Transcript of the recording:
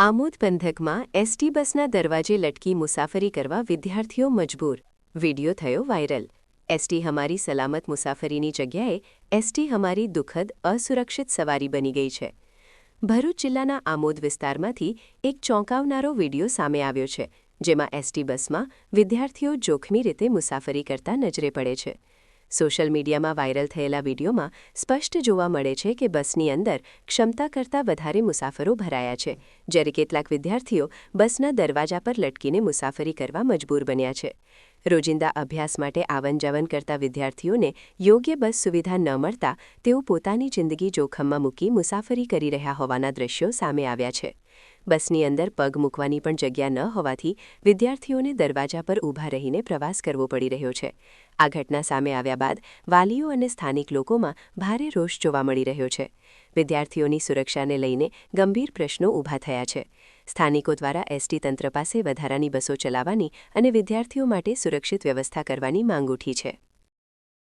આમોદ પંથકમાં એસટી બસના દરવાજે લટકી મુસાફરી કરવા વિદ્યાર્થીઓ મજબૂર. વીડિયો થયો વાયરલ. એસટી હમારી સલામત મુસાફરીની જગ્યાએ એસટી હમારી દુઃખદ અસુરક્ષિત સવારી બની ગઈ છે. ભરૂચ જિલ્લાના આમોદ વિસ્તારમાંથી એક ચોંકાવનારો વીડિયો સામે આવ્યો છે, જેમાં એસટી બસમાં વિદ્યાર્થીઓ જોખમી રીતે મુસાફરી કરતા નજરે પડે છે. સોશિયલ મીડિયામાં વાયરલ થયેલા વીડિયોમાં સ્પષ્ટ જોવા મળે છે કે બસની અંદર ક્ષમતા કરતાં વધારે મુસાફરો ભરાયા છે, જ્યારે કેટલાક વિદ્યાર્થીઓ બસના દરવાજા પર લટકીને મુસાફરી કરવા મજબૂર બન્યા છે. રોજિંદા અભ્યાસ માટે આવન-જાવન કરતા વિદ્યાર્થીઓને યોગ્ય બસ સુવિધા ન મળતા તેઓ પોતાની જિંદગી જોખમમાં મૂકી મુસાફરી કરી રહ્યા હોવાના દ્રશ્યો સામે આવ્યા છે. બસની અંદર પગ મૂકવાની પણ જગ્યા ન હોવાથી વિદ્યાર્થીઓને દરવાજા પર ઊભા રહીને પ્રવાસ કરવો પડી રહ્યો છે. આ ઘટના સામે આવ્યા બાદ વાલીઓ અને સ્થાનિક લોકોમાં ભારે રોષ જોવા મળી રહ્યો છે. વિદ્યાર્થીઓની સુરક્ષાને લઈને ગંભીર પ્રશ્નો ઊભા થયા છે. સ્થાનિકો દ્વારા એસટી તંત્ર પાસે વધારાની બસો ચલાવવાની અને વિદ્યાર્થીઓ માટે સુરક્ષિત વ્યવસ્થા કરવાની માંગ ઉઠી છે.